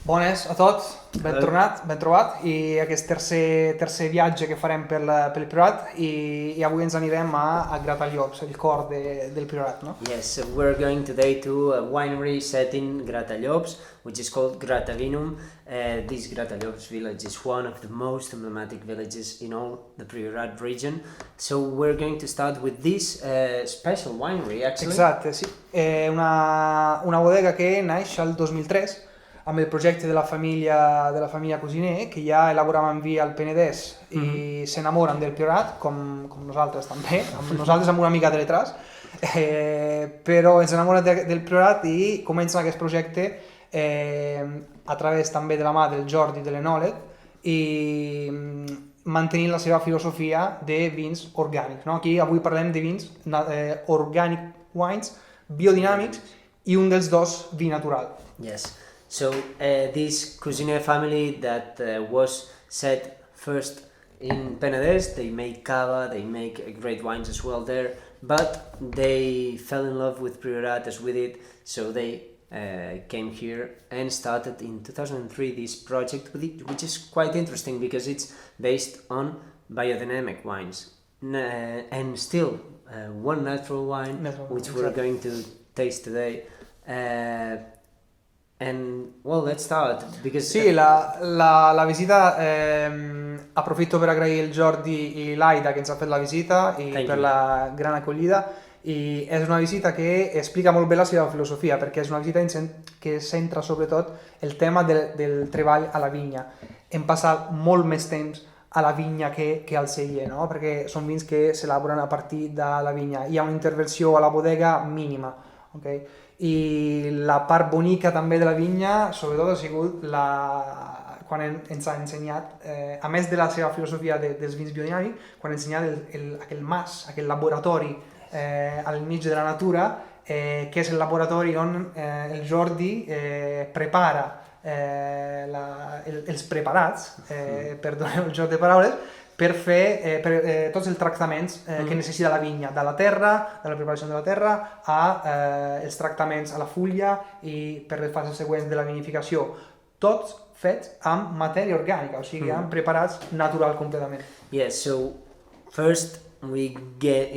Bones a tots, ben tornat, ben trobat, i aquest tercer viatge que farem pel Priorat i avui ens anirem a Gratallops, el cor del Priorat, no? Yes, so we're going today to a winery set in Gratallops, which is called Gratavinum. This Gratallops village is one of the most emblematic villages in all the Priorat region. So we're going to start with this special winery, actually. Exacte, sì. È una bodega che nasce al 2003 amb el projecte de la família Cosiner, que ja elaboraven vi al Penedès i s'enamoren del Priorat, com nosaltres també, nosaltres amb una mica de retras, però ens enamoren del Priorat i comencen aquest projecte a través també de la mà del Jordi de l'enòleg i mantenint la seva filosofia de vins orgànics, no? Aquí avui parlem de vins organic wines, biodynamics i un dels dos vi natural. Yes. So this Cuisine family that was set first in Penedès, they make cava, they make great wines as well there, but they fell in love with Priorat as we did, so they came here and started in 2003 this project, which is quite interesting because it's based on biodynamic wines and still one natural wine, which we're going to taste today. And well, let's start because sì, la visita approfitto per agrair il Jordi i l'Aida che ens ha fet la visita i per la gran acollida i és una visita que explica molt bé la seva filosofia perquè és una visita que centra sobretot el tema del treball a la vinya. Hem passat molt més temps a la vinya que al celler, no? Perquè són vins que s'elaboren a partir de la vinya. Hi ha una intervenció a la bodega mínima, ok? I la part bonica també de la vinya sobretot ha sigut quan ens ha ensenyat, a més de la seva filosofia dels vins biodinàmics, quan ha ensenyat aquell mas, aquell laboratori al mig de la natura, que és el laboratori on el Jordi prepara els preparats, perdoneu el joc de paraules, per fer tots els tractaments que necessita la vinya, de la terra, de la preparació de la terra, els tractaments a la fulla i per les fases següents de la vinificació. Tots fets amb matèria orgànica, o sigui, amb preparats natural completament. Yes, so first we get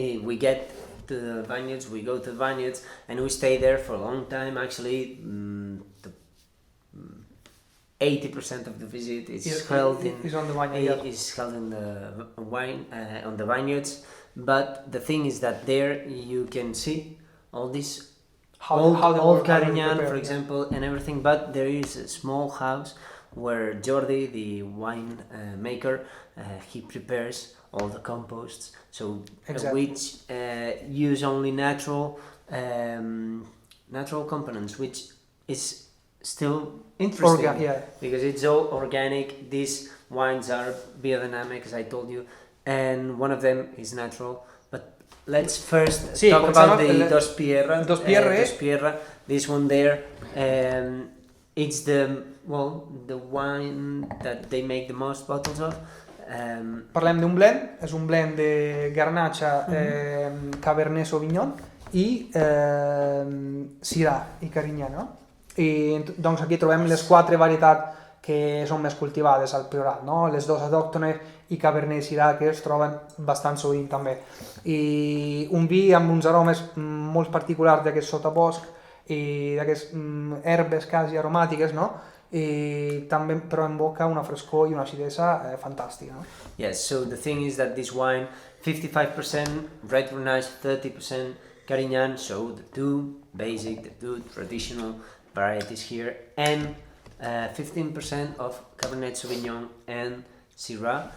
to the vineyards, we go to the vineyards and we stay there for a long time. Actually, 80% of the visit is held in the vineyards, but the thing is that there you can see all this old Carignan, for example, and everything. But there is a small house where Jordi, the wine maker, he prepares all the composts. So which use only natural components, which is still interesting because it's all organic. These wines are biodynamic, as I told you, and one of them is natural. But let's first talk about the Dos Pierre. This one there, it's the wine that they make the most bottles of. Parlem d'un blend, és un blend de Garnacha, Cabernet Sauvignon i Syrah i Carignan, no? I doncs aquí trobem les 4 varietats que són més cultivades al Priorat, no? Les 2 autòctones i Cabernet i Syrah que es troben bastant sovint també. I un vi amb uns aromes molt particulars d'aquest sotabosc i d'aquestes herbes quasi aromàtiques, no? I també però en boca una frescor i una acidesa fantàstica, no? Yes, so the thing is that this wine 55% red Grenache, 30% Carignan, so the two traditional varieties here, and 15% of Cabernet Sauvignon and Syrah,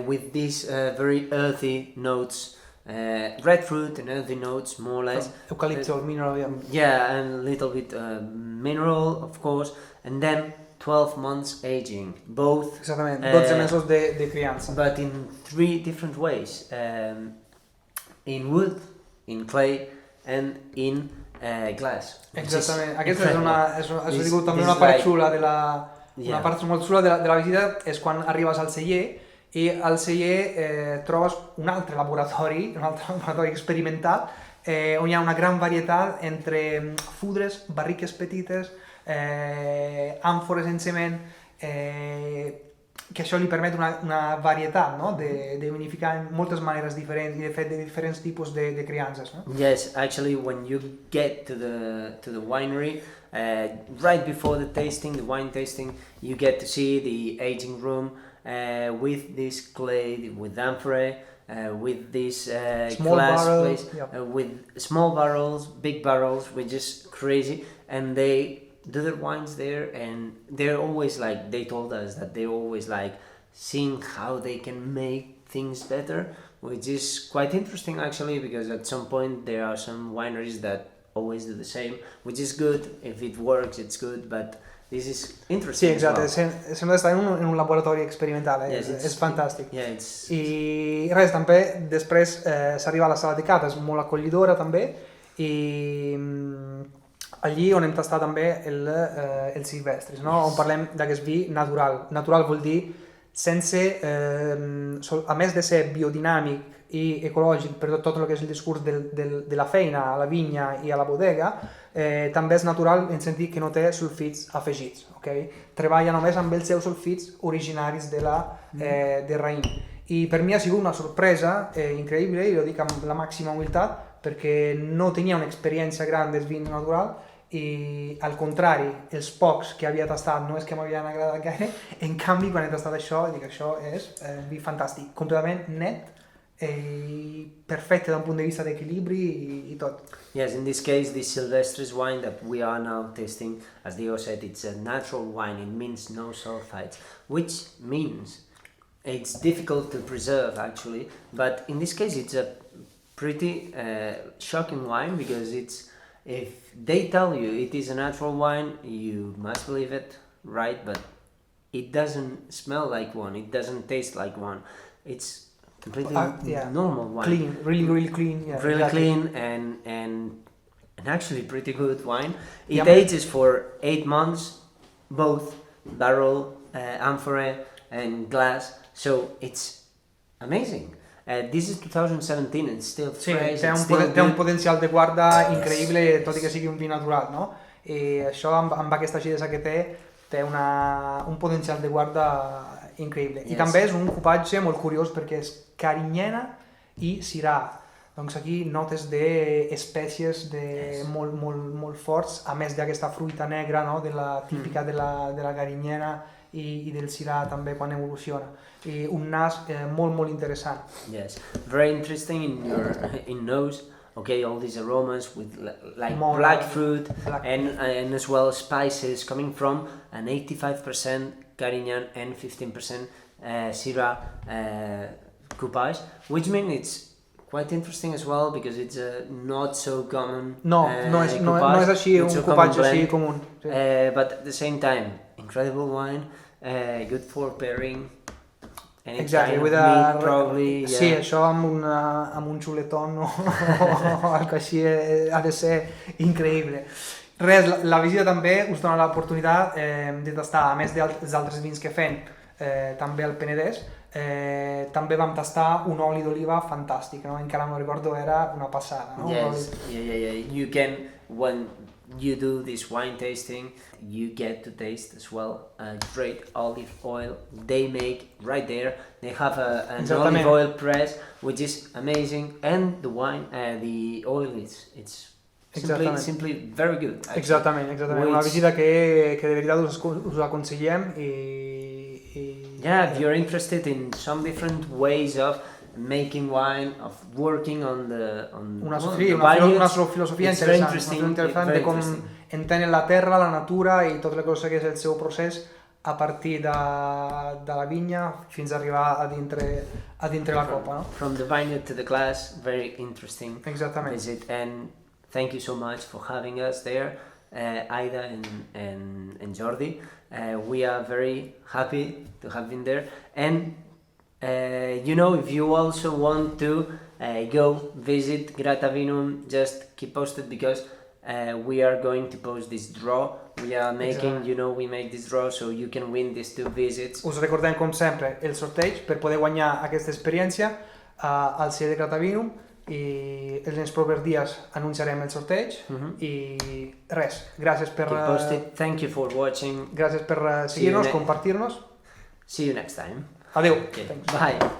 with these very earthy notes, red fruit and earthy notes, more or less. Eucalyptus, mineral, yeah, and a little bit mineral, of course, and then 12 months aging, both. Exactament, 12 mesos de criança. But in 3 different ways, in wood, in clay, and in glass. Exactament, aquesta és sigut també una part xula una part molt xula de la visita és quan arribes al celler i al celler trobes un altre laboratori experimental on hi ha una gran varietat entre fudres, barriques petites, àmfores en cement, que això li permet una varietat, no? de vinificar en moltes maneres diferents i de fet de diferents tipus de criances. No? Yes, actually, when you get to the winery, right before the wine tasting, you get to see the aging room with this clay, with amphora, with this small glass barrels, place, with small barrels, big barrels, which is crazy, and they do their wines there, and they're always like, they told us that they're always like seeing how they can make things better, which is quite interesting actually, because at some point there are some wineries that always do the same, which is good. If it works, it's good, but this is interesting. Sì, esatto, sembra estar in un laboratori experimental, Yes, és fantàstic. Yeah, it's... I res, també després s'arriba a la sala de cata, és molt acollidora també, i allí on hem tastat també els silvestris, no? On parlem d'aquest vi natural. Natural vol dir sense, a més de ser biodinàmic i ecològic per tot el que és el discurs de la feina a la vinya i a la bodega, també és natural en sentit que no té sulfits afegits, okay? Treballa només amb els seus sulfits originaris de raïm. I per mi ha sigut una sorpresa increïble, i ho dic amb la màxima humilitat, perquè no tenia una experiència gran del vin natural, i al contrari, els pocs que havia tastat no és que m'havien agradat gaire, en canvi quan he tastat això, dic, això és un vi fantàstic, completament net, perfecte da un punto di vista di equilibri e tutto. Yes, in this case, this Silvestris wine that we are now tasting, as Diego said, it's a natural wine. It means no sulfites, which means it's difficult to preserve actually. But in this case, it's a pretty shocking wine, because if they tell you it is a natural wine, you must believe it, right? But it doesn't smell like one. It doesn't taste like one. It's completely normal wine. Clean, really clean. Yeah, really exactly. Clean and actually pretty good wine. It ages for 8 months, both barrel, amphora and glass. So it's amazing. This is 2017 and still fresh. Té un potencial de guarda increïble, tot i que sigui un vi natural, no? I això amb aquesta acidesa que té un potencial de guarda increïble. I també és un cupatge molt curiós perquè és carinyena i sirà. Doncs aquí notes d'espècies molt forts, a més d'aquesta fruita negra, no? Típica de la carinyena i del sirà també quan evoluciona. I un nas molt interessant. Yes, very interesting in nose. Okay, all these aromas with like black fruit and as well spices coming from an 85% Carignan and 15% Syrah coupage, which means it's quite interesting as well, because it's a not so common no és així un coupatge així comú. Sí. But at the same time, incredible wine, good for pairing. Exactly, with meat, probably, yeah. Sì, això amb un xuletón o algo així ha de ser increïble. Res, la visita també us dona l'oportunitat de tastar, a més dels altres vins que fem, també al Penedès, també vam tastar un oli d'oliva fantàstic, no? Encara no ricordo, era una passada, no? Yes, yeah. You can, when you do this wine tasting, you get to taste as well a great olive oil they make right there. They have an olive oil press, which is amazing, and the wine, the oil, it's simply very good. Actually. Exactament. Una visita que de veritat us aconsellem Yeah, if you're interested in some different ways of making wine, of working on the una filosofia interessant de com entenen la terra, la natura i tot el que és el seu procés a partir de la vinya fins a arribar a dintre la copa, no? From the vineyard to the glass, very interesting visit, and thank you so much for having us there, Aida and Jordi. We are very happy to have been there, and if you also want to go visit Gratavinum, just keep posted, because we are going to post this draw. We are making, we make this draw so you can win these 2 visits. Us recordem com sempre el sorteig per poder guanyar aquesta experiència al celler de Gratavinum, i els propers dies anunciarem el sorteig i res, gràcies per Thank you for watching. Gràcies per seguir-nos, compartir-nos. See you next time. Adeu. Okay. Bye.